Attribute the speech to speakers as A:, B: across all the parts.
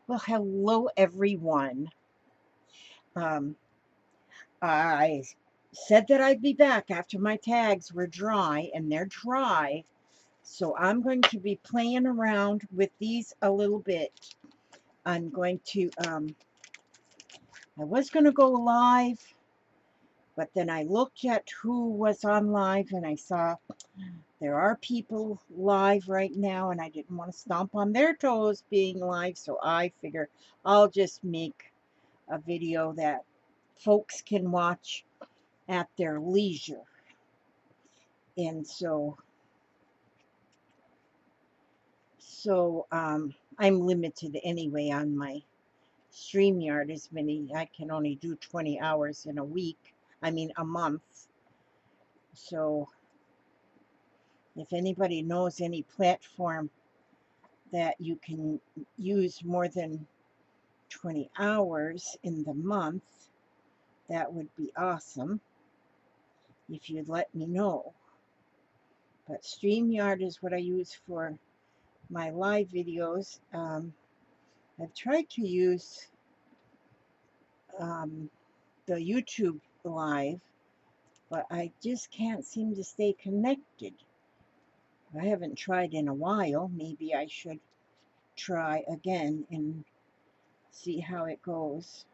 A: Well, hello everyone. Um, I said that I'd be back after my tags were dry, and they're dry. So I'm going to be playing around with these a little bit. I'm going to, I was going to go live, but then I looked at who was on live and I saw there are people live right now, and I didn't want to stomp on their toes being live. So I figure I'll just make a video that folks can watch at their leisure. And I'm limited anyway on my StreamYard. As many, I can only do 20 hours in a week, I mean a month. So if anybody knows any platform that you can use more than 20 hours in the month, that would be awesome if you'd let me know. But StreamYard is what I use for my live videos. I've tried to use um, the YouTube live, but I just can't seem to stay connected. I haven't tried in a while. Maybe I should try again and see how it goes.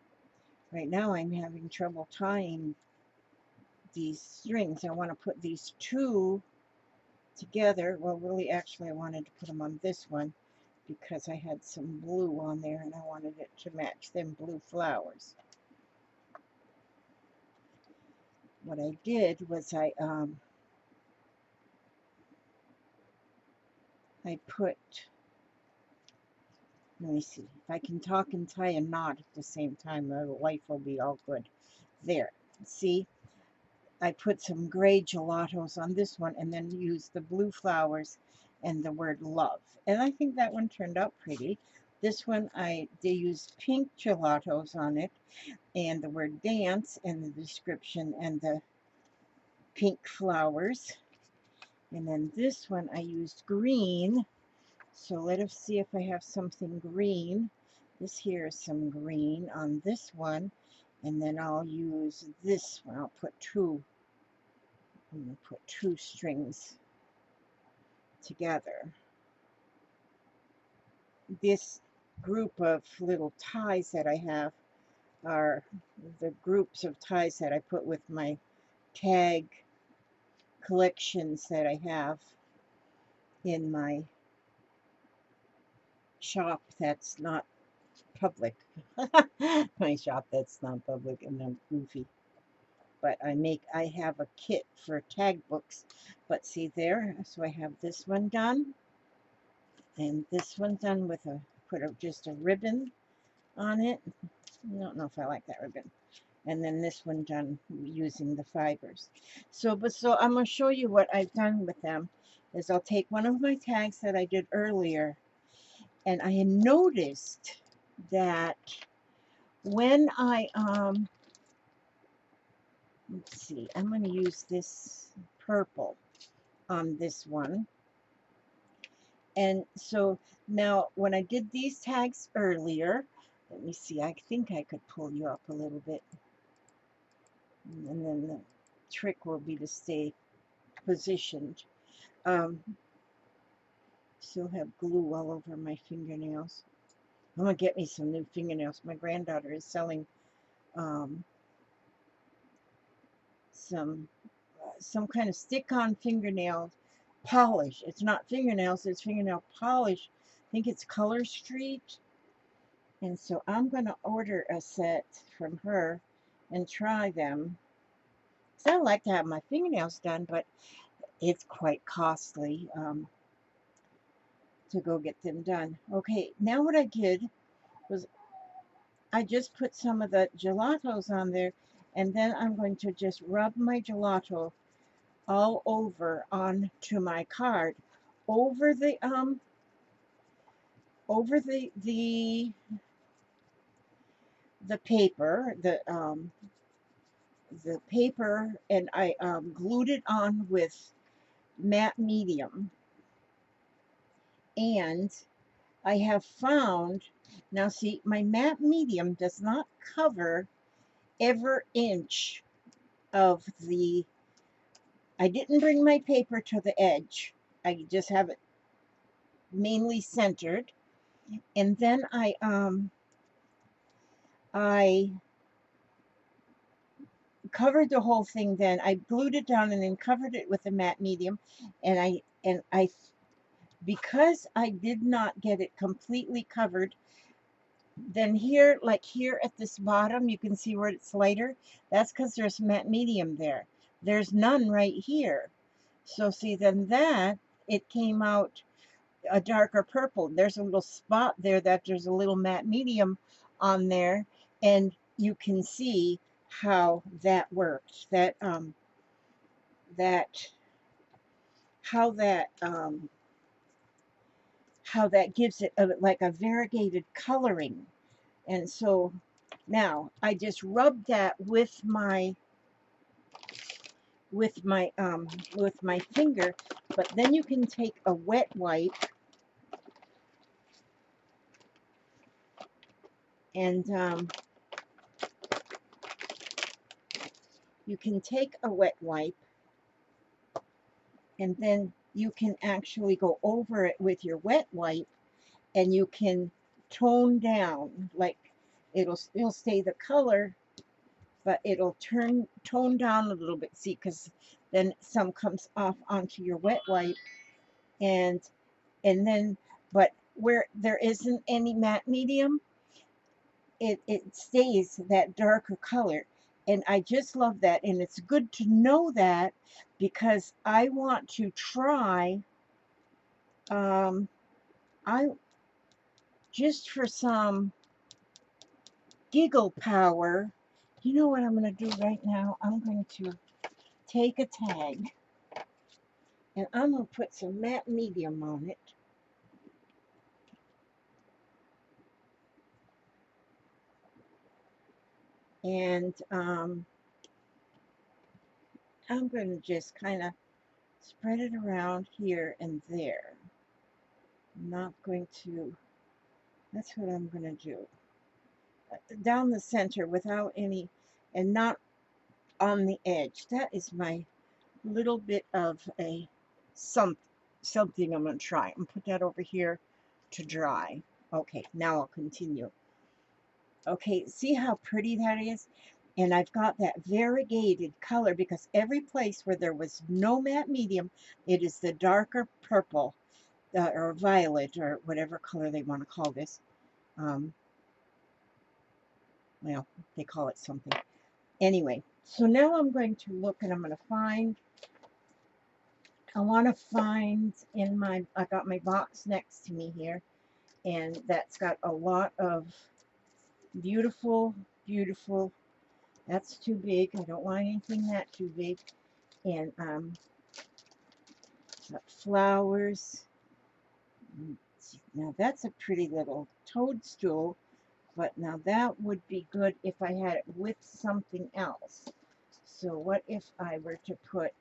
A: Right now I'm having trouble tying these strings. I want to put these two together. Well, really, actually, I wanted to put them on this one because I had some blue on there and I wanted it to match them blue flowers. What I did was I put, let me see, if I can talk and tie a knot at the same time, my life will be all good. There, see, I put some gray gelatos on this one and then used the blue flowers and the word love. And I think that one turned out pretty. This one, they used pink gelatos on it and the word dance and the description and the pink flowers. And then this one I used green. So let us see if I have something green. This here is some green on this one. And then I'll use this one. I'll put two. I'm going to put two strings together. This group of little ties that I have are the groups of ties that I put with my tag collections that I have in my shop that's not public. My shop that's not public, and I'm goofy. But I have a kit for tag books. But see there, so I have this one done, and this one done with just a ribbon on it. I don't know if I like that ribbon. And then this one done using the fibers. So I'm going to show you what I've done with them. Is I'll take one of my tags that I did earlier, and I had noticed that when let's see, I'm going to use this purple on this one. And so now when I did these tags earlier, let me see, I think I could pull you up a little bit. And then the trick will be to stay positioned. Still have glue all over my fingernails. I'm going to get me some new fingernails. My granddaughter is selling um, some kind of stick-on fingernail polish. It's not fingernails, it's fingernail polish. I think it's Color Street. And so I'm going to order a set from her and try them. So I like to have my fingernails done, but it's quite costly to go get them done. Okay, now what I did was I just put some of the gelatos on there, and then I'm going to just rub my gelato all over onto my card, over the paper, the paper, and I glued it on with matte medium. And I have found Now see, my matte medium does not cover every inch of the, I didn't bring my paper to the edge. I just have it mainly centered. And then I covered the whole thing. Then I glued it down and then covered it with a matte medium. And I because I did not get it completely covered, then here, like here at this bottom, you can see where it's lighter. That's because there's matte medium there. There's none right here. So see, then that, it came out a darker purple. There's a little spot there that there's a little matte medium on there, and you can see how that works. That how that how that gives it like a variegated coloring. And so now I just rub that with my finger, but then you can take a wet wipe and you can take a wet wipe and then you can actually go over it with your wet wipe and you can tone down, like it'll still stay the color, but it'll tone down a little bit. See, because then some comes off onto your wet wipe, and then, but where there isn't any matte medium, it stays that darker color. And I just love that, and it's good to know that because I want to try, um, I just for some giggle power, you know what I'm going to do right now? I'm going to take a tag and I'm going to put some matte medium on it. And I'm going to just kind of spread it around here and there. I'm not going to, that's what I'm going to do. Down the center without any, and not on the edge. That is my little bit of a something I'm going to try. I'm going to put that over here to dry. Okay, now I'll continue. Okay, see how pretty that is? And I've got that variegated color because every place where there was no matte medium, it is the darker purple or violet or whatever color they want to call this. Um, well, they call it something. Anyway, so now I'm going to look and I'm going to find, I want to find in my, I got my box next to me here, and that's got a lot of beautiful, beautiful, that's too big. I don't want anything that too big. And flowers. Now that's a pretty little toadstool, but now that would be good if I had it with something else. So what if I were to put,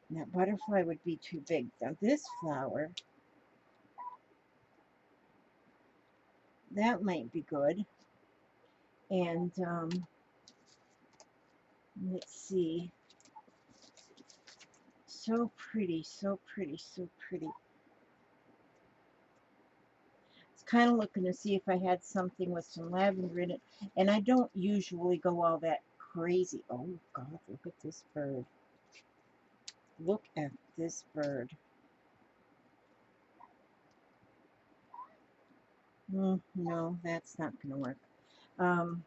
A: that butterfly would be too big. Now this flower, that might be good. And let's see, so pretty, so pretty, so pretty. It's kind of looking to see if I had something with some lavender in it, and I don't usually go all that crazy. Oh God, look at this bird. Look at this bird. No, that's not going to work. Well,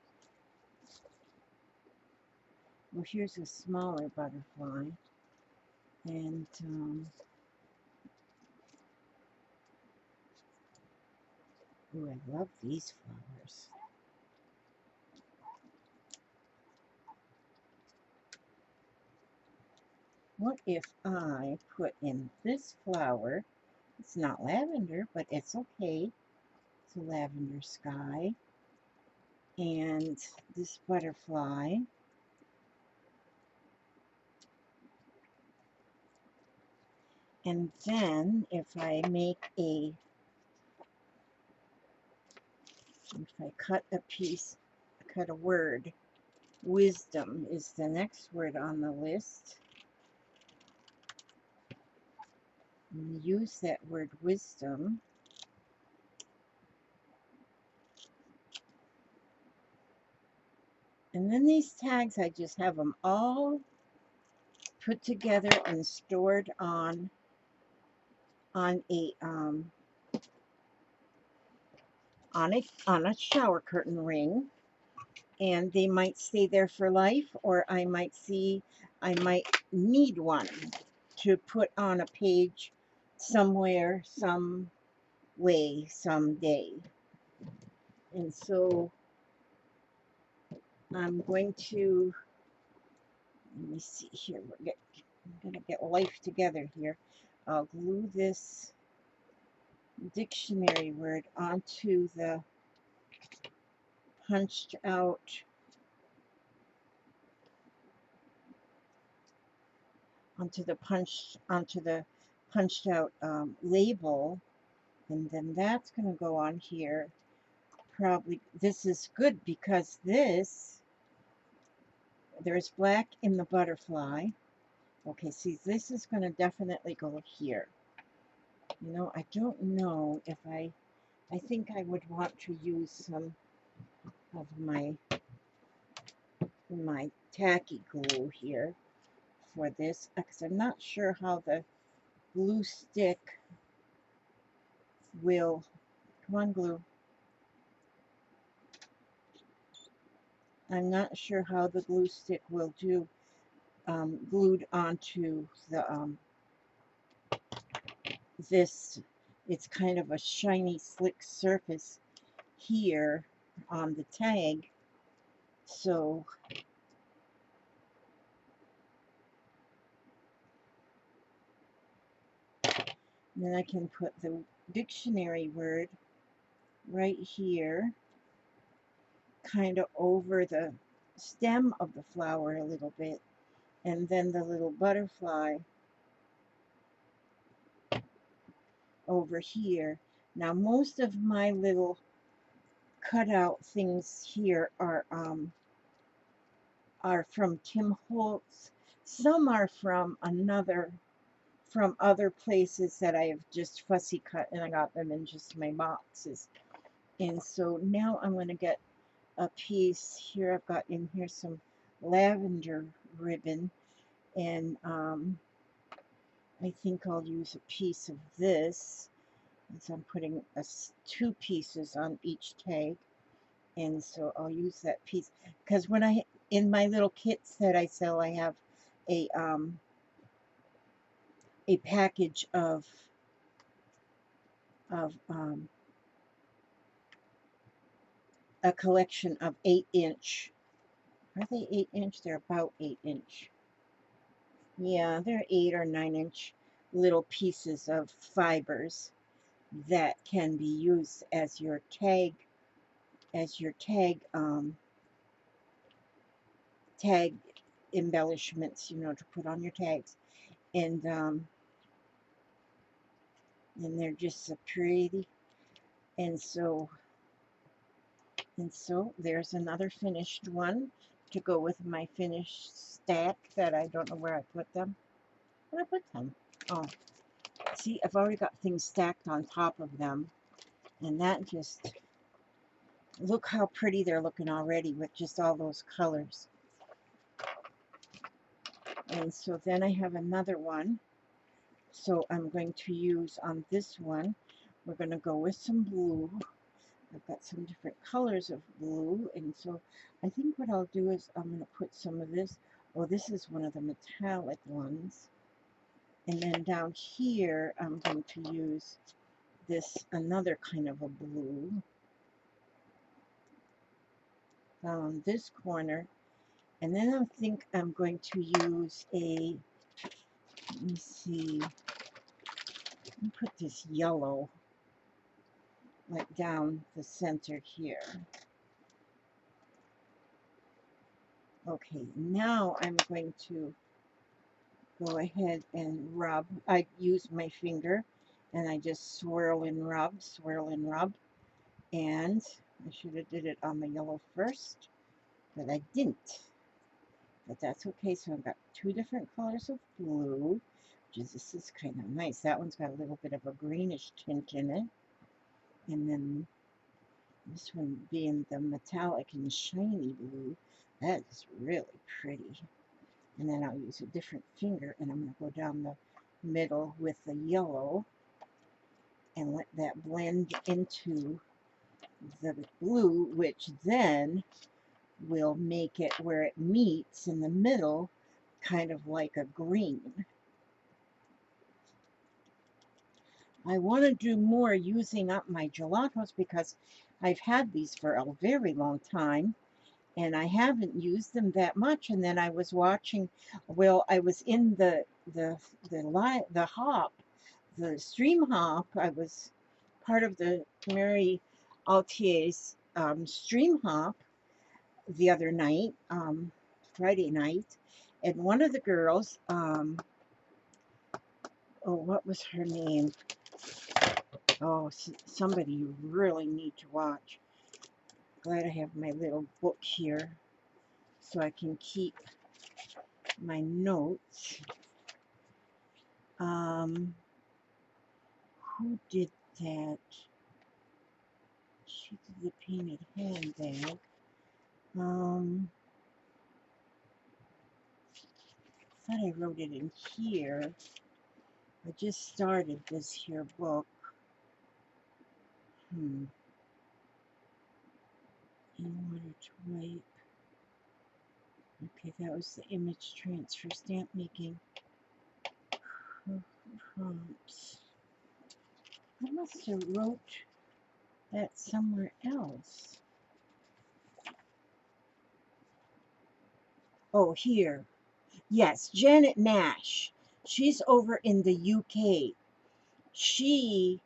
A: here's a smaller butterfly, and oh, I love these flowers. What if I put in this flower? It's not lavender, but it's okay. It's a lavender sky. And this butterfly. And then if I make a If I cut a piece, cut a word, wisdom is the next word on the list. And use that word wisdom. And then these tags, I just have them all put together and stored on a on a shower curtain ring, and they might stay there for life, or I might need one to put on a page somewhere, some way, someday. And so I'm going to, let me see here, I'm going to get life together here. I'll glue this dictionary word onto the punched out punched out label, and then that's going to go on here. Probably this is good because there's black in the butterfly. Okay, see, this is going to definitely go here. You know, I don't know if I think I would want to use some of my tacky glue here for this, because I'm not sure how the glue stick will, come on glue, I'm not sure how the glue stick will do glued onto the this. It's kind of a shiny slick surface here on the tag, so then I can put the dictionary word right here, kind of over the stem of the flower a little bit, and then the little butterfly over here. Now most of my little cutout things here are from Tim Holtz. Some are from other places that I have just fussy cut, and I got them in just my boxes. And so now I'm going to get a piece here. I've got in here some lavender ribbon, and I think I'll use a piece of this. And so I'm putting two pieces on each tag, and so I'll use that piece because when in my little kits that I sell, I have a package of a collection of 8-inch. Are they 8-inch? They're about 8-inch. Yeah, they're 8 or 9-inch little pieces of fibers that can be used as your tag tag embellishments, you know, to put on your tags. And they're just so pretty. And so there's another finished one to go with my finished stack that I don't know where I put them. Where I put them? Oh, see, I've already got things stacked on top of them, and that just, look how pretty they're looking already with just all those colors. And so then I have another one. So I'm going to use on this one, we're going to go with some blue. I've got some different colors of blue, and so I think what I'll do is I'm going to put some of this. Oh, this is one of the metallic ones. And then down here, I'm going to use this another kind of a blue on this corner. And then I think I'm going to use a, let me see, let me put this yellow like down the center here. Okay, now I'm going to go ahead and rub. I use my finger and I just swirl and rub, and I should have did it on the yellow first, but I didn't. But that's okay. So I've got two different colors of blue, which is, this is kind of nice. That one's got a little bit of a greenish tint in it. And then this one being the metallic and shiny blue. That is really pretty. And then I'll use a different finger and I'm going to go down the middle with the yellow and let that blend into the blue, which then will make it where it meets in the middle kind of like a green. I want to do more using up my gelatos because I've had these for a very long time and I haven't used them that much. And then I was watching, well, I was in the hop, the stream hop. I was part of the Mary Altier's stream hop the other night, Friday night, and one of the girls, oh, what was her name? Oh, somebody you really need to watch. Glad I have my little book here so I can keep my notes. Who did that? She did the painted handbag. Thought I wrote it in here. I just started this here book. In order to wipe. Okay, that was the image transfer stamp making prompts. I must have wrote that somewhere else. Oh, here. Yes, Janet Nash. She's over in the UK. She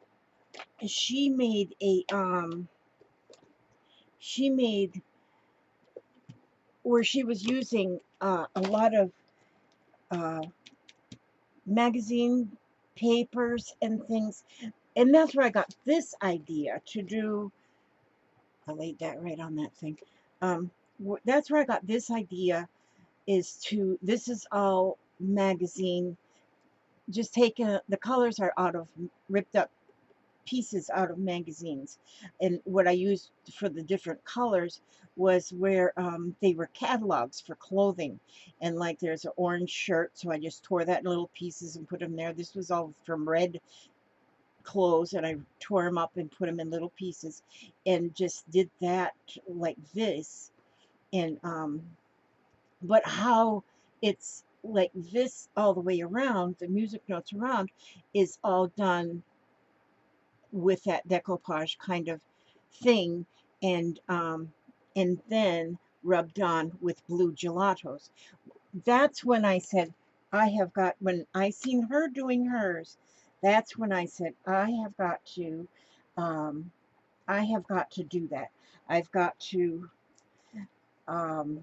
A: made a she made where she was using a lot of uh, magazine papers and things, and that's where I got this idea to do. I laid that right on that thing. That's where I got this idea, is to, this is all magazine, just taken, the colors are out of ripped up pieces out of magazines. And what I used for the different colors was where they were catalogs for clothing. And like there's an orange shirt, so I just tore that in little pieces and put them there. This was all from red clothes and I tore them up and put them in little pieces and just did that like this. And but how it's like this all the way around, the music notes around, is all done with that decoupage kind of thing, and then rubbed on with blue gelatos. That's when I said, I have got, when I seen her doing hers, that's when I said, um, I have got to do that. I've got to um,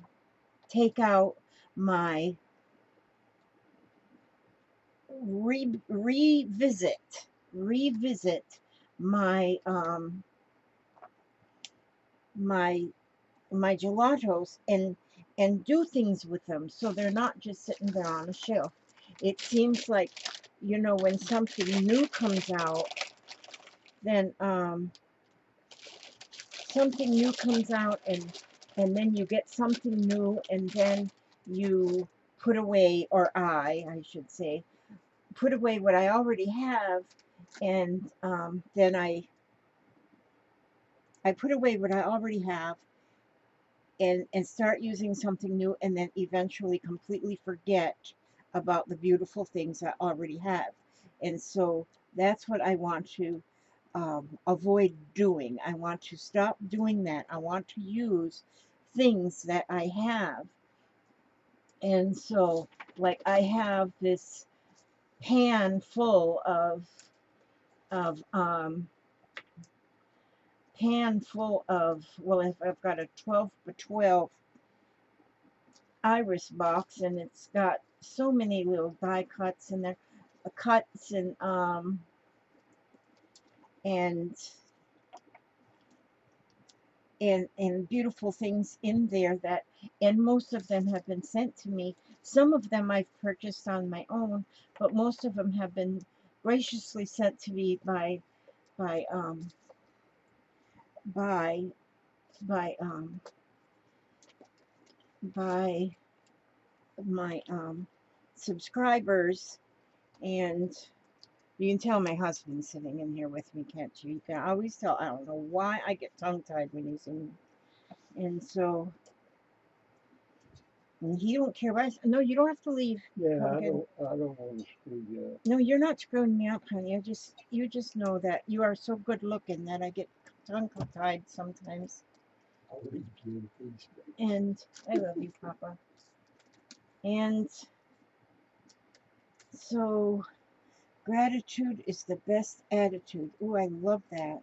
A: take out my revisit my my my gelatos and do things with them so they're not just sitting there on a shelf. It seems like, you know, when something new comes out, then something new comes out and then you get something new and then you put away, or I should say, put away what I already have, and then I put away what I already have and start using something new, and then eventually completely forget about the beautiful things I already have. And so that's what I want to avoid doing. I want to stop doing that. I want to use things that I have. And so, like, I have this pan full of well, if I've got a 12 by 12 iris box, and it's got so many little die cuts in there, cuts and and beautiful things in there that, and most of them have been sent to me. Some of them I've purchased on my own, but most of them have been graciously sent to me by by by by my subscribers. And you can tell my husband's sitting in here with me, can't you? You can always tell. I don't know why I get tongue-tied when he's in. And so, and he don't care about. No, you don't have to leave.
B: Yeah,
A: Pumpkin.
B: I don't want to screw you up.
A: No, you're not screwing me up, honey. You just know that you are so good looking that I get tongue-tied sometimes.
B: I'll leave you in peace.
A: And I love you, Papa. And so, gratitude is the best attitude. Oh, I love that.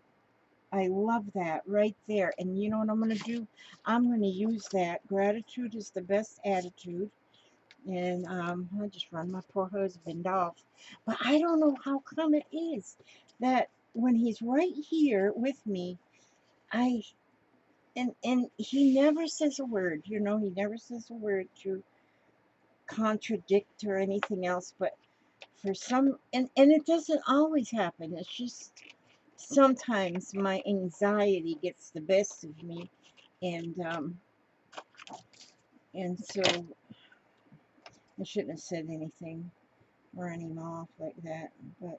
A: I love that right there. And you know what I'm going to do? I'm going to use that. Gratitude is the best attitude. And I just run my poor husband off. But I don't know how come it is that when he's right here with me, I and he never says a word. You know, he never says a word to contradict or anything else. But for some, and it doesn't always happen. It's just sometimes my anxiety gets the best of me, and so I shouldn't have said anything, run him off like that. But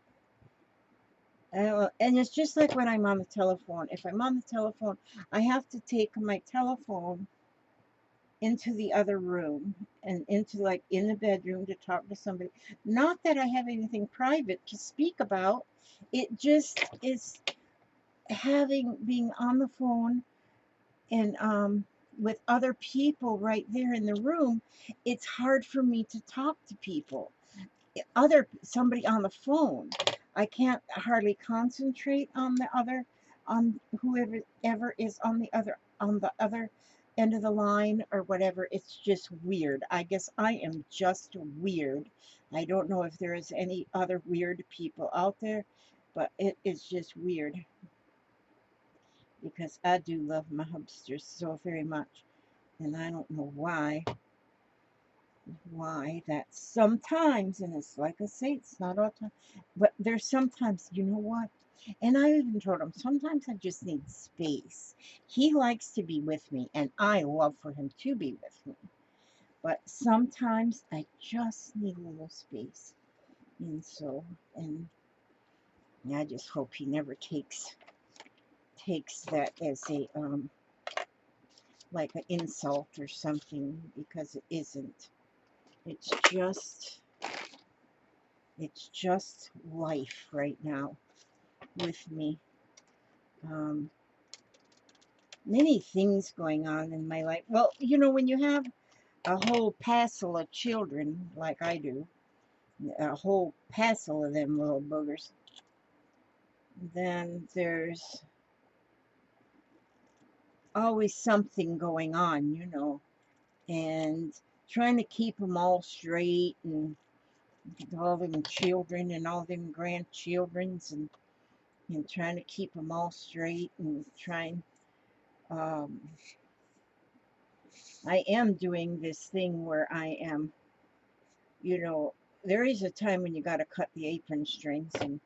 A: and it's just like when I'm on the telephone. If I'm on the telephone, I have to take my telephone into the other room and into like in the bedroom to talk to somebody. Not that I have anything private to speak about. It just is having being on the phone and with other people right there in the room. It's hard for me to talk to people, other somebody on the phone. I can't hardly concentrate on the other, on whoever ever is on the other end of the line or whatever. It's just weird. I guess I am just weird. I don't know if there is any other weird people out there, but it is just weird because I do love my hamsters so very much, and I don't know why that sometimes, and it's like I say, it's not all the time, but there's sometimes, you know what? And I even told him, sometimes I just need space. He likes to be with me, and I love for him to be with me. But sometimes I just need a little space. And so, and I just hope he never takes that as a like an insult or something, because it isn't. It's just it's just life right now with me. Um, Many things going on in my life. Well, you know, when you have a whole passel of children like I do, a whole passel of them little boogers, then there's always something going on, you know, and trying to keep them all straight, and all them children and all them grandchildrens, and trying to keep them all straight, and trying um, I am doing this thing where I am, you know, there is a time when you got to cut the apron strings, and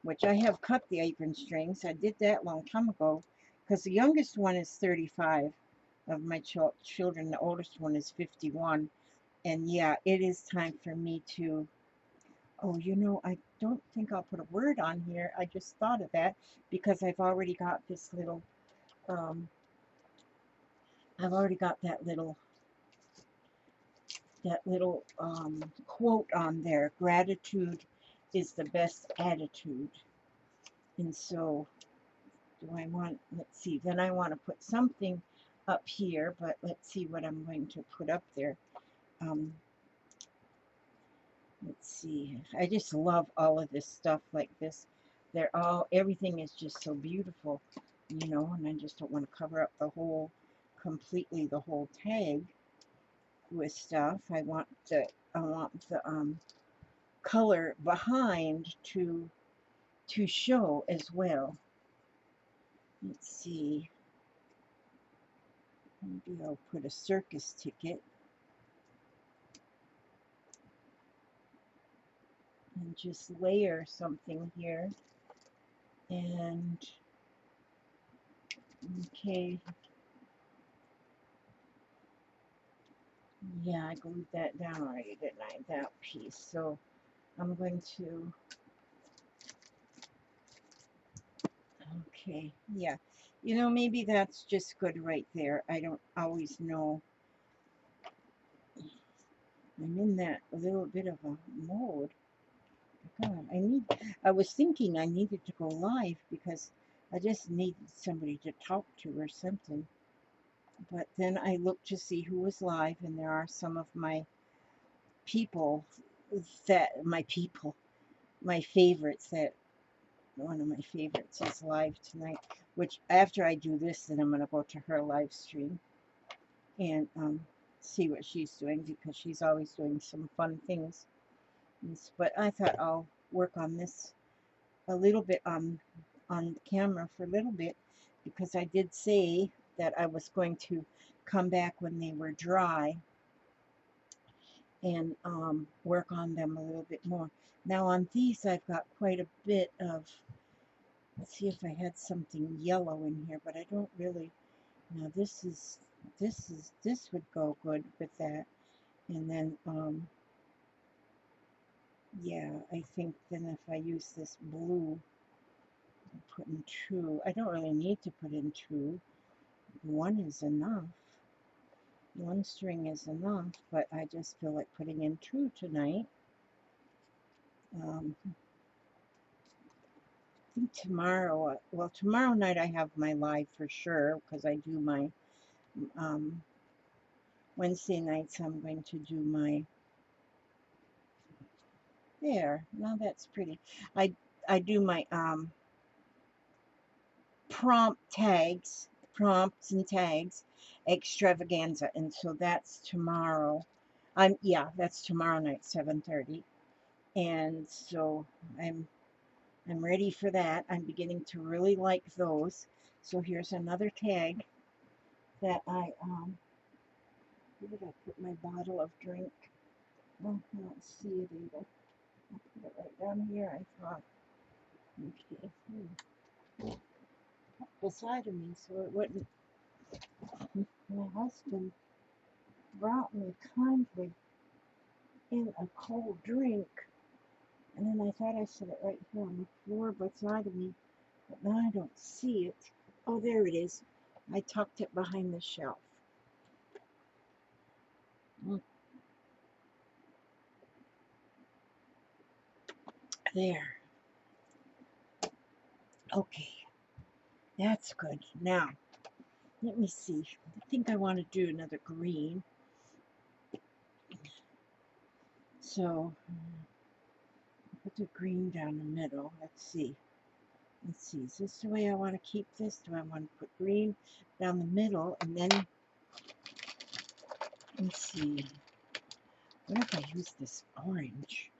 A: which I have cut the apron strings. I did that a long time ago because the youngest one is 35 of my children. The oldest one is 51. And yeah, it is time for me to. Oh, you know, I don't think I'll put a word on here. I just thought of that because um, I've already got that little quote on there. Gratitude is the best attitude. And so, do I want, let's see, then I want to put something up here, but let's see what I'm going to put up there. Um, let's see, I just love all of this stuff like this. Everything is just so beautiful, you know, and I just don't want to cover up completely the whole tag with stuff. I want the color behind to show as well. Let's see. Maybe I'll put a circus ticket and just layer something here. And okay, yeah, I glued that down already, didn't I? That piece. So I'm going to, okay, yeah. You know, maybe that's just good right there. I don't always know. I'm in that little bit of a mode. God, I was thinking I needed to go live because I just needed somebody to talk to or something. But then I looked to see who was live, and there are some of my people my favorites that one of my favorites is live tonight, which after I do this, then I'm going to go to her live stream and see what she's doing because she's always doing some fun things. But I thought I'll work on this a little bit on camera for a little bit because I did say that I was going to come back when they were dry and work on them a little bit more. Now on these I've got quite a bit of, let's see if I had something yellow in here, but I don't really. Now this would go good with that. And then yeah, I think then if I use this blue, put in two. I don't really need to put in two. One is enough. One string is enough, but I just feel like putting in two tonight. I think tomorrow, well, tomorrow night I have my live for sure because I do my um, Wednesday nights. I'm going to do my there. Now that's pretty. I I do my prompts and tags extravaganza, and so that's tomorrow. Yeah, that's tomorrow night, 7:30, and so I'm I'm ready for that. I'm beginning to really like those. So here's another tag that where did I put my bottle of drink? Oh, I don't see it either. I'll put it right down here, I thought. Okay. Beside of me so it wouldn't. My husband brought me kindly in a cold drink, and then I thought I set it right here on the floor beside of me, but now I don't see it. Oh, there it is. I tucked it behind the shelf. There. Okay, that's good. Now, let me see. I think I want to do another green. So, put the green down the middle. Let's see. Let's see. Is this the way I want to keep this? Do I want to put green down the middle? And then, let's see. What if I use this orange?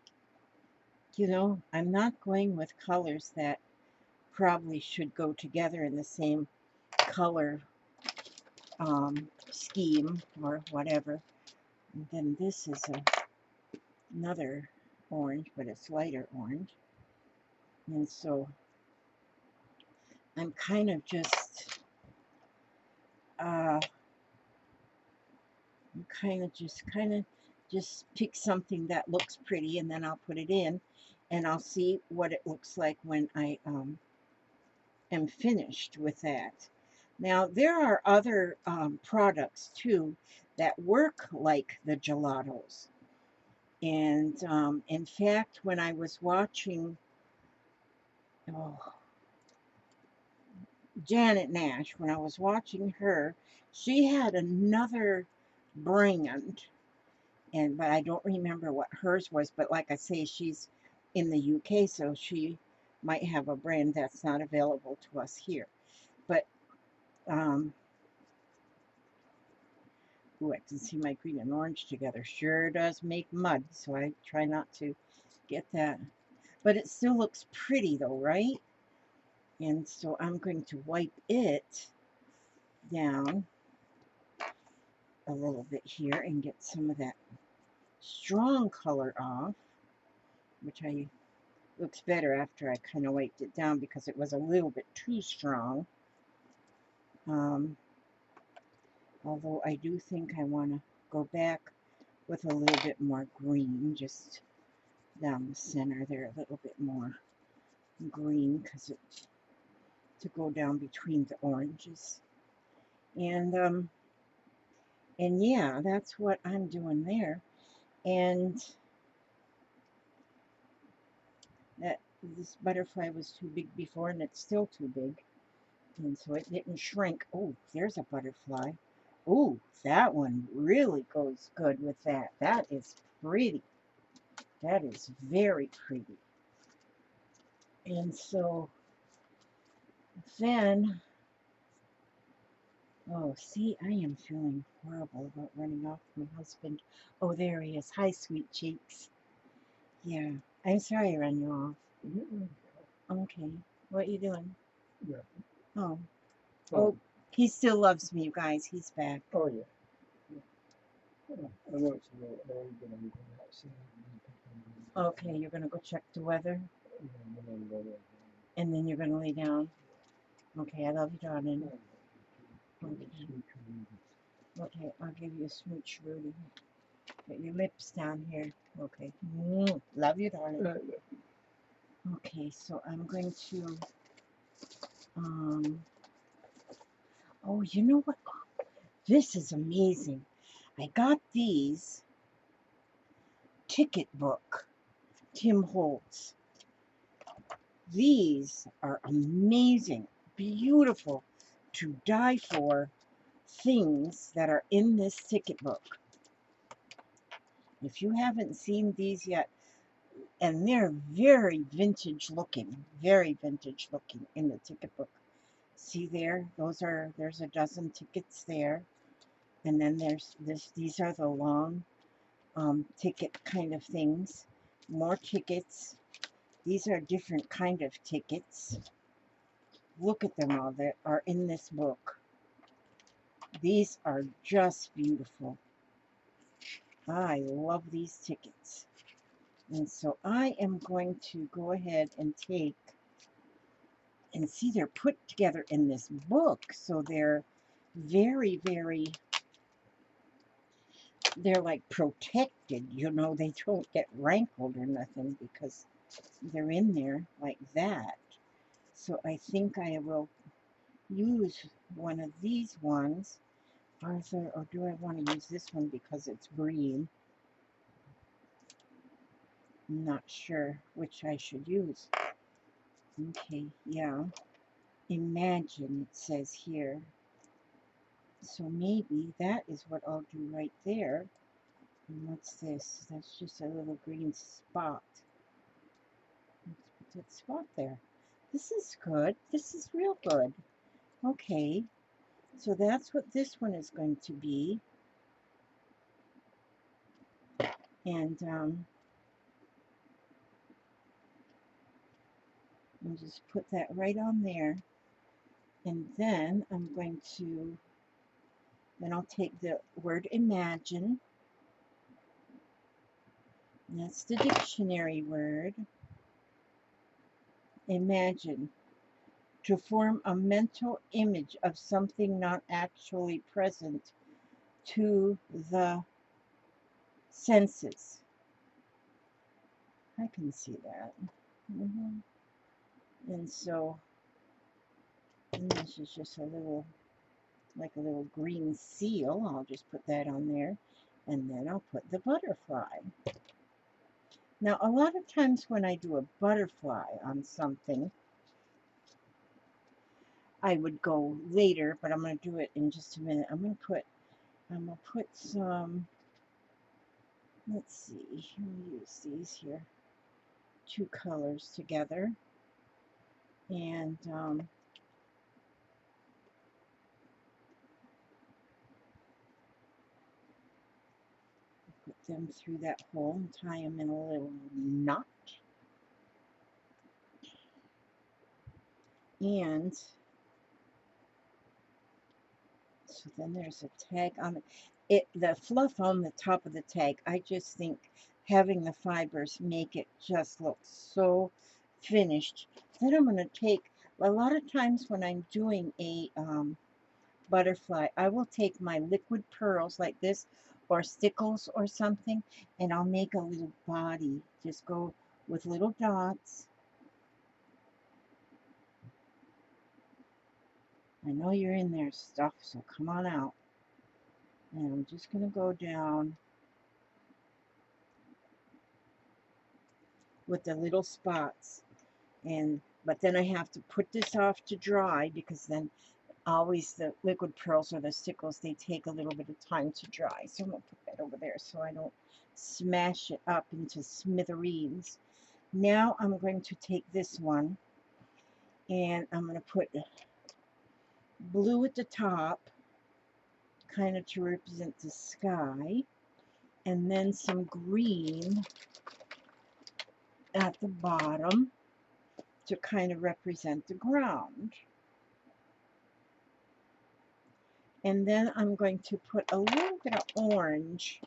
A: You know, I'm not going with colors that probably should go together in the same color scheme or whatever. And then this is another orange, but it's lighter orange. And so I'm kind of just, I'm kind of just pick something that looks pretty and then I'll put it in and I'll see what it looks like when I am finished with that. Now, there are other products too that work like the gelatos. And in fact, when I was watching oh, Janet Nash, when I was watching her, she had another brand, and but I don't remember what hers was. But like I say, she's in the UK, so she might have a brand that's not available to us here. But um, ooh, I can see my green and orange together. Sure does make mud, so I try not to get that. But it still looks pretty though, right? And so I'm going to wipe it down. a little bit here and get some of that strong color off, which looks better after I kind of wiped it down because it was a little bit too strong. Although I do think I want to go back with a little bit more green, just down the center there, a little bit more green because it to go down between the oranges. And yeah, that's what I'm doing there. And that this butterfly was too big before, and it's still too big, and so it didn't shrink. Oh, there's a butterfly. Oh, that one really goes good with that. That is pretty. That is very pretty. And so then, oh, see, I am feeling horrible about running off my husband. Oh, there he is. Hi, sweet cheeks. Yeah, I'm sorry I ran you off. Okay, what are you doing?
B: Yeah.
A: Oh, oh, he still loves me, you guys. He's back.
B: Oh, yeah. I know it's a little early, but I'm going outside.
A: Okay, you're gonna go check the weather,
B: And then go there.
A: and then you're gonna lay down. Okay, I love you, darling. Okay. Okay, I'll give you a smooch, Rudy. Get your lips down here. Okay. Love you, darling. Okay, so I'm going to, oh, you know what? This is amazing. I got these ticket book, Tim Holtz. These are amazing, beautiful, to die for things that are in this ticket book. If you haven't seen these yet, and they're very vintage looking in the ticket book. See there, there's a dozen tickets there, and then there's these are the long ticket kind of things. More tickets. These are different kind of tickets. Look at them all that are in this book. These are just beautiful. I love these tickets. And so I am going to go ahead and take, and see, they're put together in this book. So they're very, very, they're like protected, you know, they don't get rankled or nothing because they're in there like that. So I think I will use one of these ones, Arthur, or do I want to use this one because it's green? I'm not sure which I should use. Okay, yeah. Imagine, it says here. So maybe that is what I'll do right there. And what's this? That's just a little green spot. Let's put that spot there. This is good. This is real good. Okay, so that's what this one is going to be. And I'll just put that right on there. And then I'm going to, then I'll take the word imagine. And that's the dictionary word. Imagine. To form a mental image of something not actually present to the senses. I can see that. And so, and this is just a little, like a little green seal. I'll just put that on there. And then I'll put the butterfly. Now, a lot of times when I do a butterfly on something, I would go later, but I'm going to do it in just a minute. I'm going to put some, let's see, let me use these here, two colors together, and put them through that hole and tie them in a little knot. And so then there's a tag on it. the fluff on the top of the tag, I just think having the fibers make it just look so finished. Then I'm going to take, a lot of times when I'm doing a butterfly, I will take my liquid pearls like this or stickles or something, and I'll make a little body. Just go with little dots. I know you're in there, stuff, so come on out. And I'm just going to go down with the little spots. But then I have to put this off to dry, because then always the liquid pearls or the stickles, they take a little bit of time to dry. So I'm going to put that over there so I don't smash it up into smithereens. Now I'm going to take this one and I'm going to put blue at the top, kind of to represent the sky, and then some green at the bottom to kind of represent the ground. And then I'm going to put a little bit of orange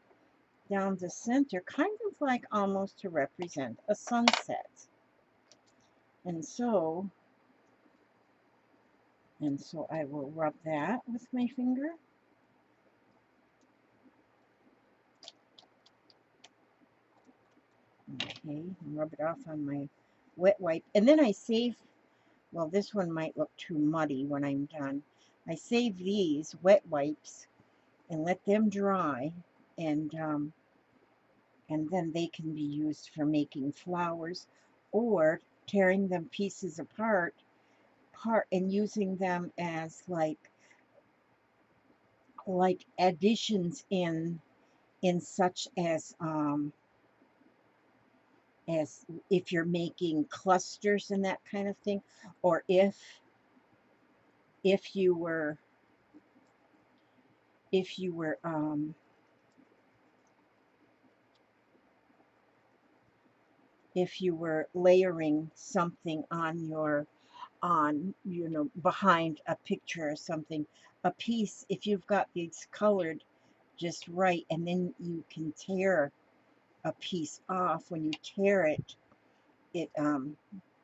A: down the center, kind of like almost to represent a sunset. And so I will rub that with my finger. Okay, rub it off on my wet wipe. And then I save, well, this one might look too muddy when I'm done. I save these wet wipes and let them dry, and then they can be used for making flowers, or tearing them pieces apart and using them as like additions in such as if you're making clusters and that kind of thing, or if you were if you were if you were layering something on behind a picture or something, a piece, if you've got these colored just right, and then you can tear a piece off. When you tear it, it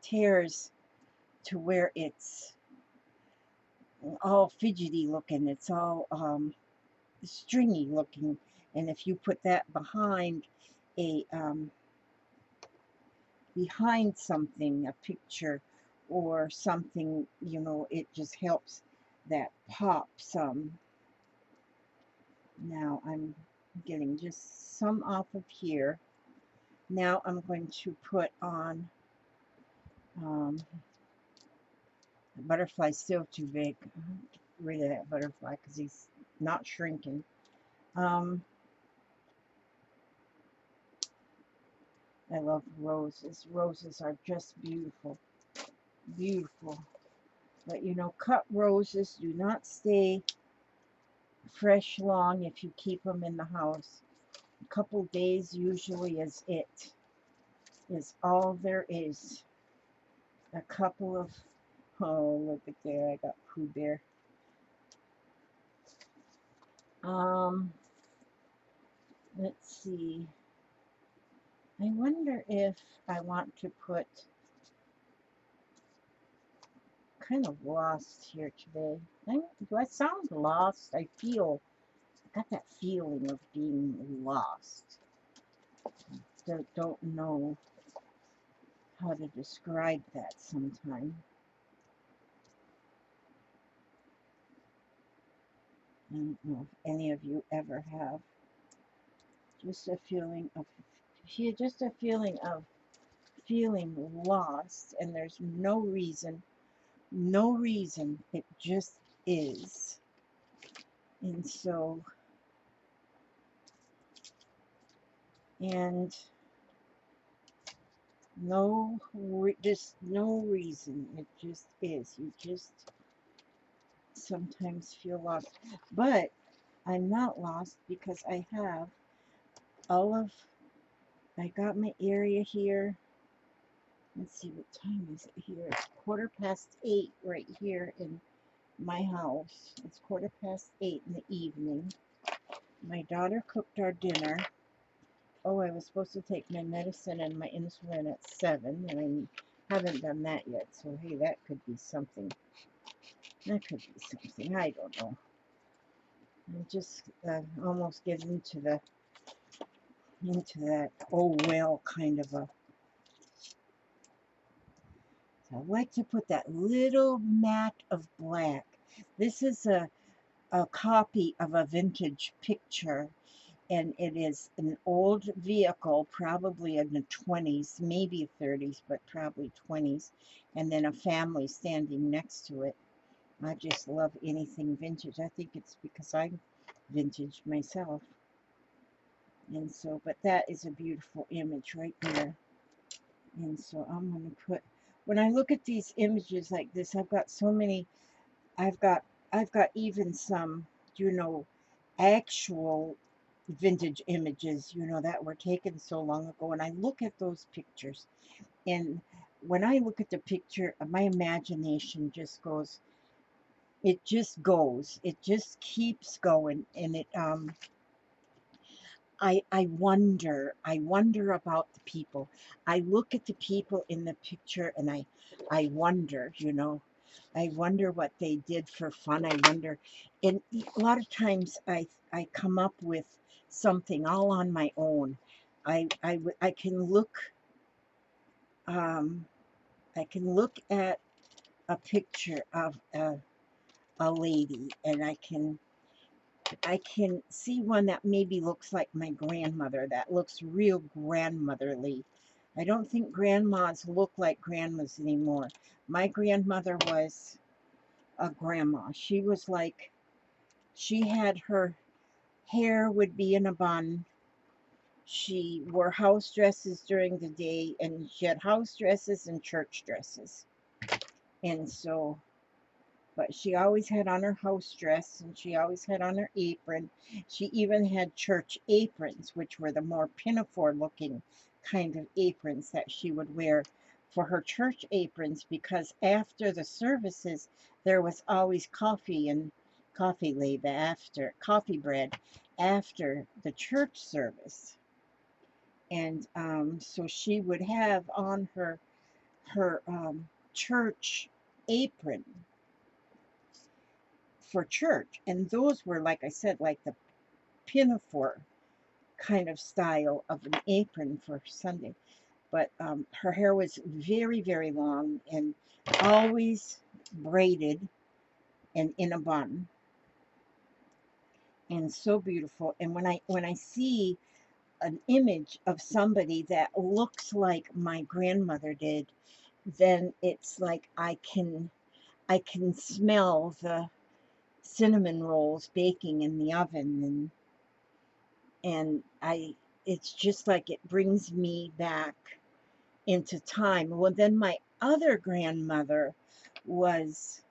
A: tears to where it's all fidgety looking, it's all stringy looking, and if you put that a behind something, a picture or something, it just helps that pop some. Now I'm getting just some off of here. Now I'm going to put on, the butterfly's still too big. Get rid of that butterfly because he's not shrinking. I love roses. Roses are just beautiful, beautiful. But cut roses do not stay fresh long if you keep them in the house. A couple days usually is all there is. A couple of, oh, look at there, I got Pooh Bear. Let's see. I wonder if I want to put, kind of lost here today. Do I sound lost? I got that feeling of being lost. Don't know how to describe that sometime. I don't know if any of you ever have. Just a feeling of feeling lost, and there's no reason. No reason. It just is. And so, and just no reason. It just is. You just sometimes feel lost. But I'm not lost because I have I got my area here. Let's see, what time is it here? It's 8:15 right here in my house. It's 8:15 in the evening. My daughter cooked our dinner. Oh, I was supposed to take my medicine and my insulin at 7, and I haven't done that yet. So, hey, that could be something. That could be something. I don't know. I'm just almost getting into that oh well kind of a. So I like to put that little mat of black. This is a copy of a vintage picture, and it is an old vehicle, probably in the 20s, maybe 30s, but probably 20s, and then a family standing next to it. I just love anything vintage. I think it's because I'm vintage myself. And so, but that is a beautiful image right there. And so I'm going to put, when I look at these images like this, I've got so many, I've got, I've got even some, you know, actual vintage images, you know, that were taken so long ago. And I look at those pictures, and when I look at the picture, my imagination just goes, it just keeps going. And I wonder about the people. I look at the people in the picture, and I wonder, you know, I wonder what they did for fun. I wonder, and a lot of times I come up with something all on my own. I can um, at a picture of a lady, and I can see one that maybe looks like my grandmother, that looks real grandmotherly. I don't think grandmas look like grandmas anymore. My grandmother was a grandma. She was like, she had her hair would be in a bun. She wore house dresses during the day, and she had house dresses and church dresses. And so, but she always had on her house dress, and she always had on her apron. She even had church aprons, which were the more pinafore looking kind of aprons that she would wear for her church aprons, because after the services there was always coffee and coffee laid after coffee bread after the church service. And so she would have on her church apron for church. And those were, like I said, like the pinafore kind of style of an apron for Sunday. But her hair was very, very long and always braided and in a bun, and so beautiful. And when I see an image of somebody that looks like my grandmother did, then it's like I can smell the cinnamon rolls baking in the oven, and I it's just like it brings me back into time. Well, then my other grandmother was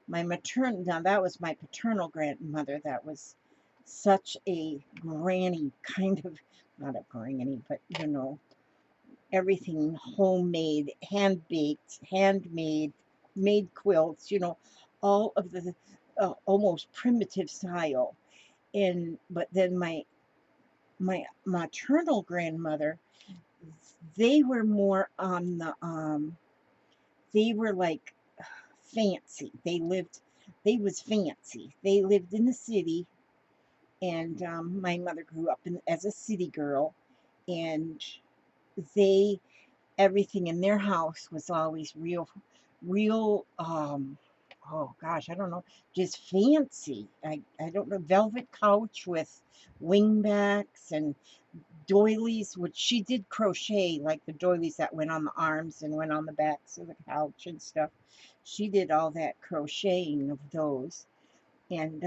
A: my maternal, now that was my paternal grandmother. That was such a granny kind of, not a granny, but you know, everything homemade, hand baked, handmade, made quilts, you know, all of the almost primitive style. And but then my maternal grandmother, they were more on the they were like fancy. They was fancy. They lived in the city, and my mother grew up as a city girl, and they everything in their house was always real oh gosh, I don't know, just fancy. I don't know, velvet couch with wingbacks and doilies, which she did crochet, like the doilies that went on the arms and went on the backs of the couch and stuff. She did all that crocheting of those, and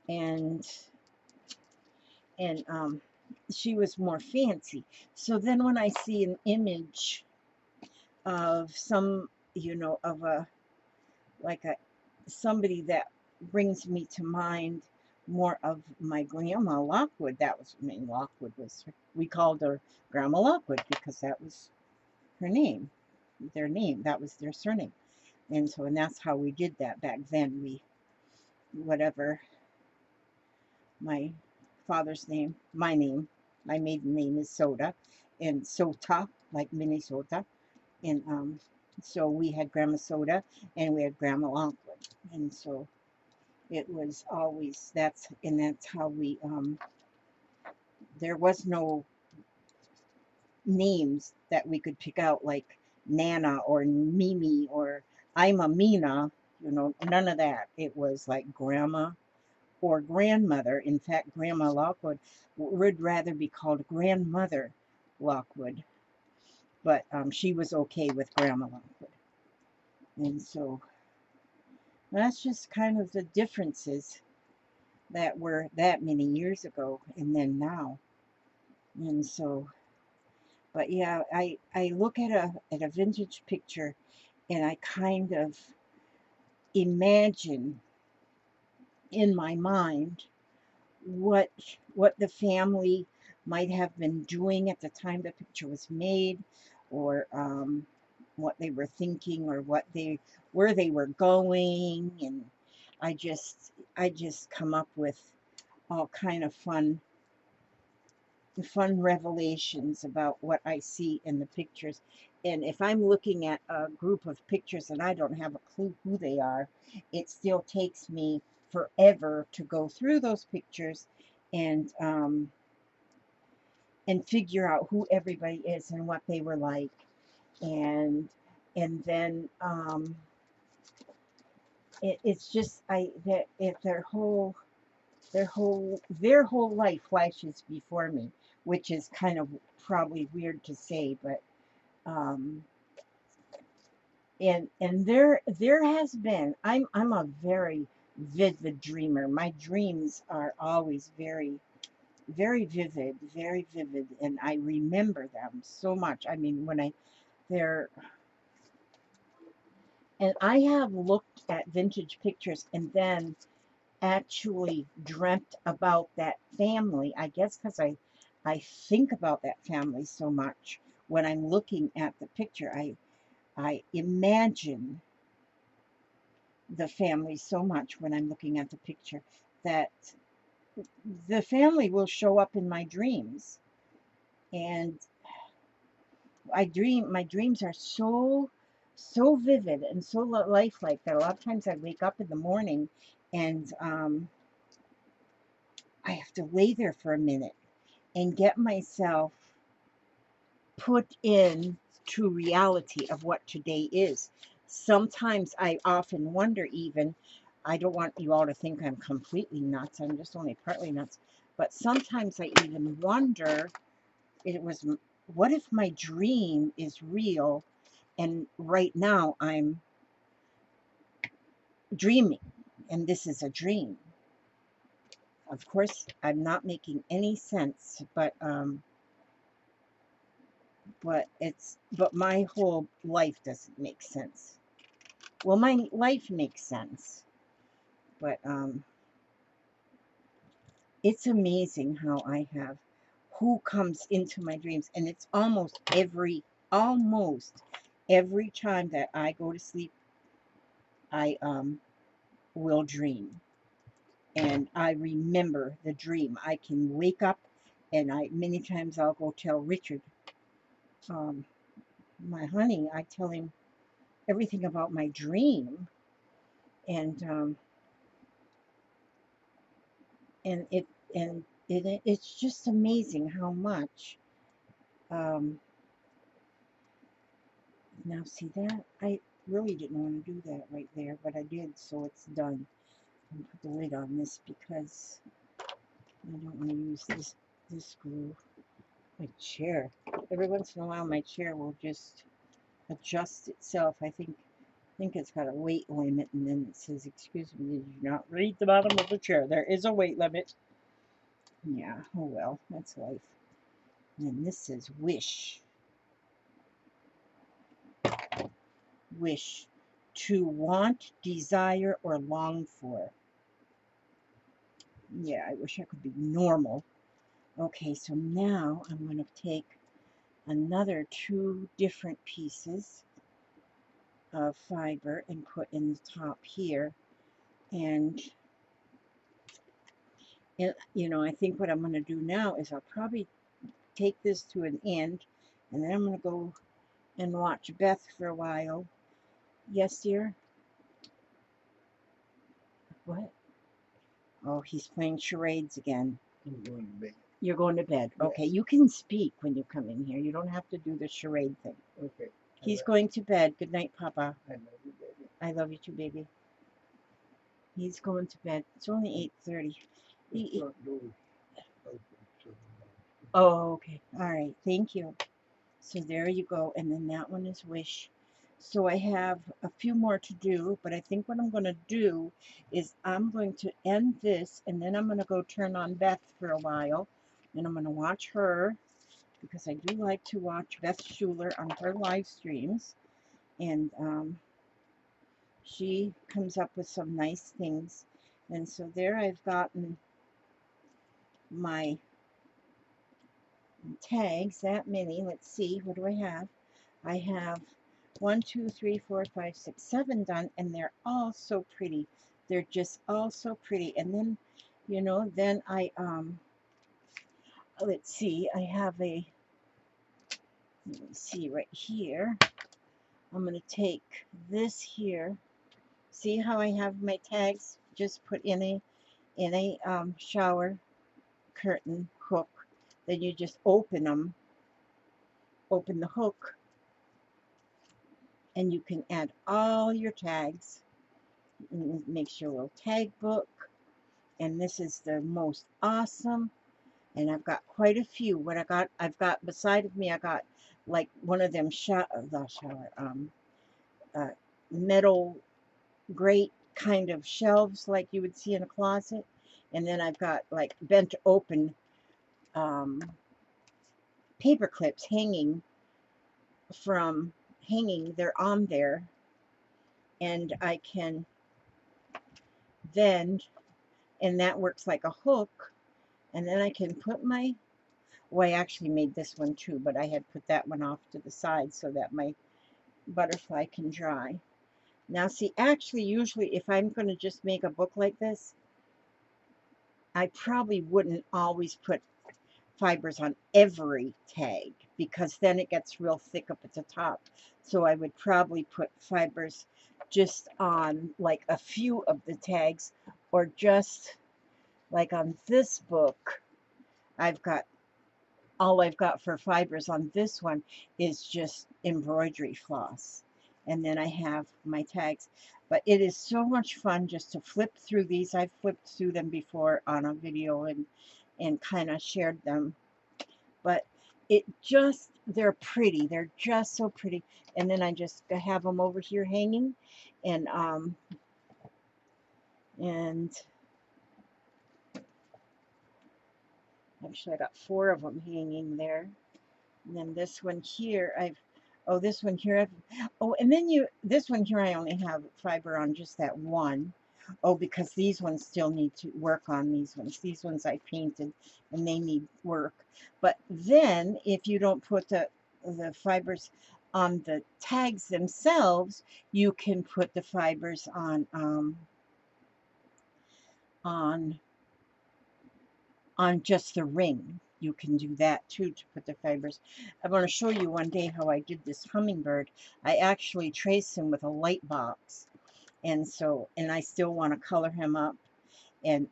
A: and she was more fancy. So then when I see an image of some, you know, of a like a somebody that brings me to mind more of my grandma Lockwood. That was, I mean, Lockwood was we called her Grandma Lockwood because that was her name, their name. That was their surname, and so and that's how we did that back then. We whatever. My father's name, my maiden name is Soda, and Sota, like Minnesota. And so we had Grandma Soda and we had Grandma Lockwood. And so it was always, that's how we, there was no names that we could pick out like Nana or Mimi or I'm a Mina, none of that. It was like grandma or grandmother. In fact, Grandma Lockwood would rather be called Grandmother Lockwood, but she was okay with Grandma Lockwood. And so that's just kind of the differences that were that many years ago and then now. And so, but yeah, I look at a vintage picture and I kind of imagine in my mind what what the family might have been doing at the time the picture was made, or what they were thinking, or where they were going, and I just come up with all kind of fun revelations about what I see in the pictures. And if I'm looking at a group of pictures and I don't have a clue who they are, it still takes me forever to go through those pictures and um, and figure out who everybody is and what they were like, and then it's just their whole life flashes before me, which is kind of probably weird to say, but um, and there has been, I'm a very vivid dreamer. My dreams are always very vivid, and I remember them so much. I mean, when I they're and I have looked at vintage pictures and then actually dreamt about that family. I guess because I think about that family so much when I'm looking at the picture. I imagine the family so much when I'm looking at the picture that the family will show up in my dreams. And my dreams are so vivid and so lifelike that a lot of times I wake up in the morning and I have to lay there for a minute and get myself put in to reality of what today is. Sometimes I often wonder, even, I don't want you all to think I'm completely nuts, I'm just only partly nuts, but sometimes I even wonder, it was what if my dream is real and right now I'm dreaming and this is a dream. Of course, I'm not making any sense, but my whole life doesn't make sense. Well, my life makes sense, but it's amazing how I have who comes into my dreams, and it's almost every time that I go to sleep, I will dream, and I remember the dream. I can wake up, and I many times I'll go tell Richard, um, my honey, I tell him everything about my dream, and and it it's just amazing how much. Um, Now, see that? I really didn't want to do that right there, but I did, so it's done. I'm put the lid on this because I don't want to use this glue. My chair. Every once in a while, my chair will just adjust itself. I think it's got a weight limit, and then it says, "Excuse me, did you not read the bottom of the chair? There is a weight limit." Yeah, oh well, that's life. And then this says wish. Wish. To want, desire, or long for. Yeah, I wish I could be normal. Okay, so now I'm going to take another two different pieces of fiber and put in the top here. And And, you know, I think what I'm going to do now is I'll probably take this to an end, and then I'm going to go and watch Beth for a while. Yes, dear? What? Oh, he's playing charades again.
B: I'm going to bed.
A: You're going to bed.
B: Yes.
A: Okay, you can speak when you come in here. You don't have to do the charade thing.
B: Okay.
A: He's going to bed. Good night, Papa.
B: I love you, baby.
A: I love you too, baby. He's going to bed. It's only 8:30.
B: The front door is open, so
A: Oh, okay. All right. Thank you. So there you go. And then that one is Wish. So I have a few more to do, but I think what I'm going to do is I'm going to end this, and then I'm going to go turn on Beth for a while, and I'm going to watch her, because I do like to watch Beth Schuler on her live streams, and she comes up with some nice things. And so there I've gotten my tags, that many. Let's see, what do I have? I have 1, 2, 3, 4, 5, 6, 7 done, and they're all so pretty. They're just all so pretty. And then, you know, then I let's see, I have a, let me see right here. I'm going to take this here. See how I have my tags just put in a shower curtain hook. Then you just open them, open the hook, and you can add all your tags. It makes your little tag book. And this is the most awesome. And I've got quite a few. What I've got beside of me, I got like one of them uh, metal grate kind of shelves like you would see in a closet. And then I've got like bent open um, paper clips hanging from hanging. They're on there, and I can then, and that works like a hook, and then I can put my, well, I actually made this one too, but I had put that one off to the side so that my butterfly can dry. Now see, actually usually if I'm going to just make a book like this, I probably wouldn't always put fibers on every tag, because then it gets real thick up at the top. So I would probably put fibers just on like a few of the tags, or just like on this book, I've got, all I've got for fibers on this one is just embroidery floss. And then I have my tags. But it is so much fun just to flip through these. I've flipped through them before on a video and kind of shared them. But it just, they're pretty. They're just so pretty. And then I just have them over here hanging. And actually I got 4 of them hanging there. And then this one here, oh, this one here, oh, and then this one here, I only have fiber on just that one. Oh, because these ones still need to work on these ones. These ones I painted, and they need work. But then, if you don't put the fibers on the tags themselves, you can put the fibers on just the ring. You can do that too, to put the fibers. I'm going to show you one day how I did this hummingbird. I actually traced him with a light box, and so, and I still want to color him up and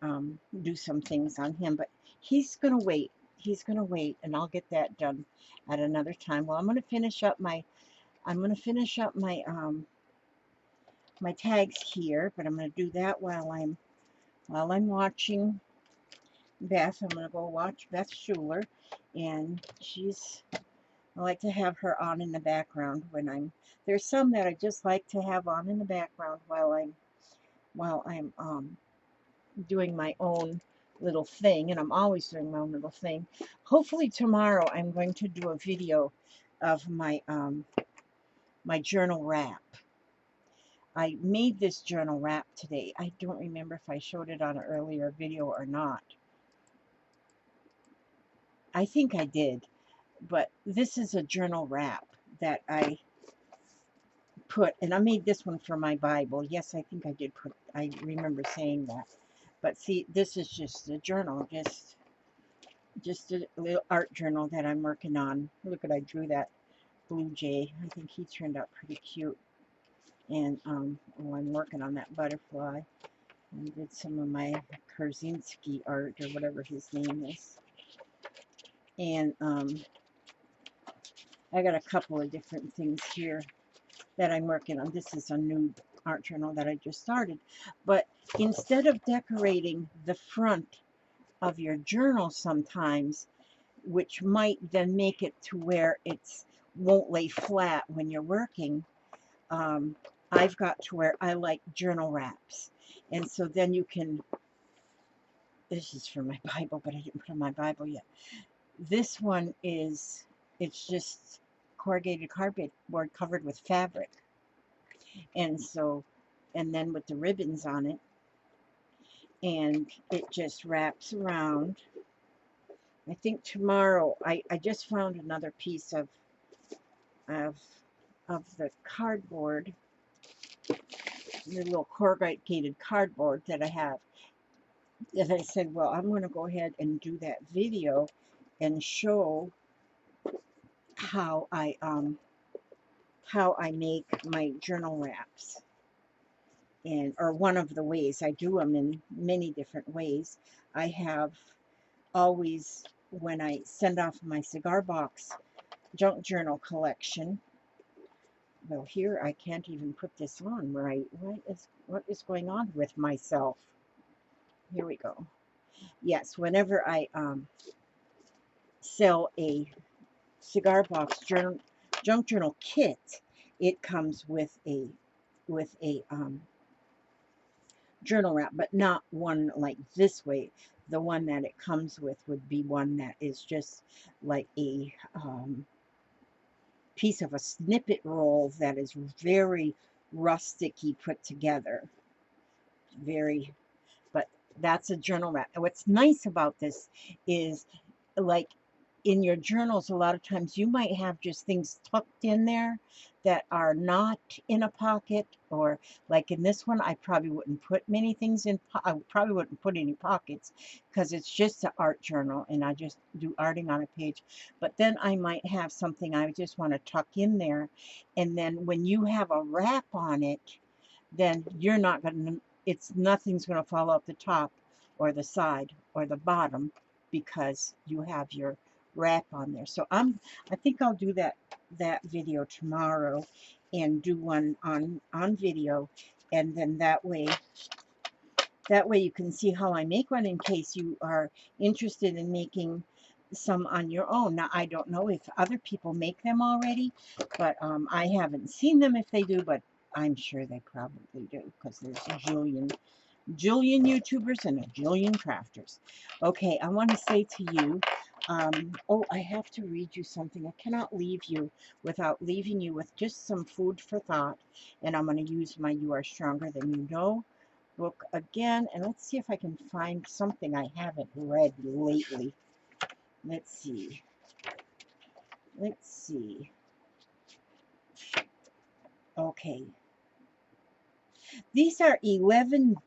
A: do some things on him, but he's going to wait. He's going to wait, and I'll get that done at another time. Well, I'm going to finish up my my tags here, but I'm going to do that while I'm watching Beth. I'm going to go watch Beth Schuler, and I like to have her on in the background when there's some that I just like to have on in the background while I'm doing my own little thing, and I'm always doing my own little thing. Hopefully tomorrow I'm going to do a video of my my journal wrap. I made this journal wrap today. I don't remember if I showed it on an earlier video or not. I think I did, but this is a journal wrap that I put, and I made this one for my Bible. Yes, I think I did I remember saying that. But see, this is just a journal, just a little art journal that I'm working on. Look at, I drew that blue jay. I think he turned out pretty cute. And oh, I'm working on that butterfly. I did some of my Karzinski art, or whatever his name is. And I got a couple of different things here that I'm working on. This is a new art journal that I just started. But instead of decorating the front of your journal sometimes, which might then make it to where it's won't lay flat when you're working, I've got to where I like journal wraps. And so then you can, this is for my Bible, but I didn't put on my Bible yet. This one is, it's just corrugated cardboard covered with fabric. And so, and then with the ribbons on it, and it just wraps around. I think tomorrow, I just found another piece of, of the cardboard, the little corrugated cardboard that I have. And I said, well, I'm going to go ahead and do that video and show how I make my journal wraps. And or one of the ways I do them in many different ways. I have always, when I send off my cigar box junk journal collection, well, here I can't even put this on right. What is going on with myself? Here we go. Yes, whenever I sell a cigar box junk journal kit, it comes with a journal wrap, but not one like this way. The one that it comes with would be one that is just like a piece of a snippet roll that is very rusticy put together. Very, but that's a journal wrap. And what's nice about this is, like, in your journals, a lot of times you might have just things tucked in there that are not in a pocket, or like in this one, I probably wouldn't put many things in. I probably wouldn't put any pockets because it's just an art journal and I just do arting on a page. But then I might have something I just want to tuck in there, and then when you have a wrap on it, then you're not going to, nothing's going to fall out the top or the side or the bottom because you have your wrap on there. So I think I'll do that video tomorrow and do one on video, and then that way you can see how I make one in case you are interested in making some on your own. Now, I don't know if other people make them already, but I haven't seen them if they do, but I'm sure they probably do because there's a jillion YouTubers and a jillion crafters. Okay, I want to say to you, oh, I have to read you something. I cannot leave you without leaving you with just some food for thought, and I'm going to use my You Are Stronger Than You Know book again, and let's see if I can find something I haven't read lately. Let's see. Okay. These are 11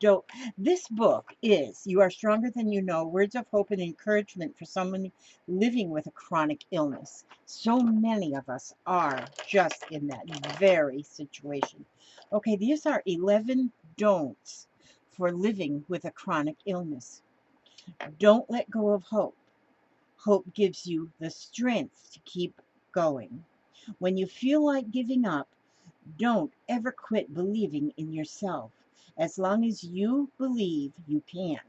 A: This book is You Are Stronger Than You Know, Words of Hope and Encouragement for someone living with a chronic illness. So many of us are just in that very situation. Okay, these are 11 don'ts for living with a chronic illness. Don't let go of hope. Hope gives you the strength to keep going. When you feel like giving up, don't ever quit believing in yourself. As long as you believe you can,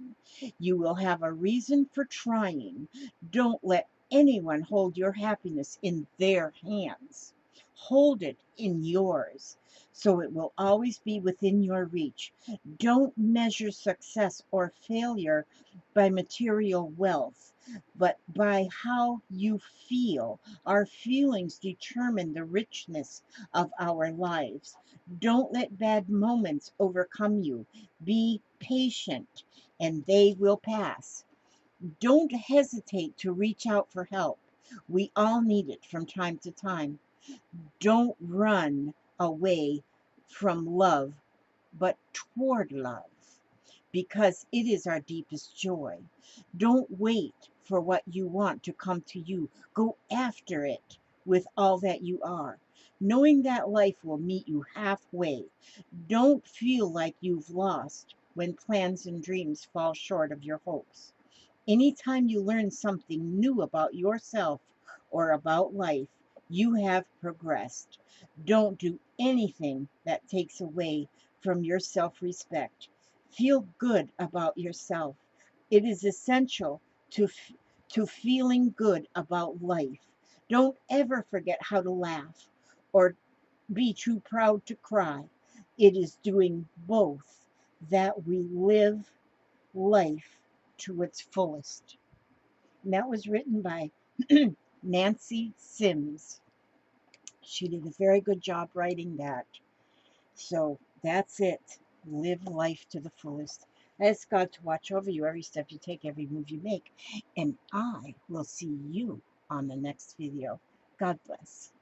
A: you will have a reason for trying. Don't let anyone hold your happiness in their hands. Hold it in yours, so it will always be within your reach. Don't measure success or failure by material wealth, but by how you feel. Our feelings determine the richness of our lives. Don't let bad moments overcome you. Be patient, and they will pass. Don't hesitate to reach out for help. We all need it from time to time. Don't run away from love, but toward love. because it is our deepest joy. Don't wait for what you want to come to you. Go after it with all that you are, knowing that life will meet you halfway. Don't feel like you've lost when plans and dreams fall short of your hopes. Anytime you learn something new about yourself or about life, you have progressed. Don't do anything that takes away from your self respect. Feel good about yourself. It is essential to, to feeling good about life. Don't ever forget how to laugh or be too proud to cry. It is doing both that we live life to its fullest. And that was written by Nancy Sims. She did a very good job writing that. So that's it. Live life to the fullest. Ask God to watch over you every step you take, every move you make. And I will see you on the next video. God bless.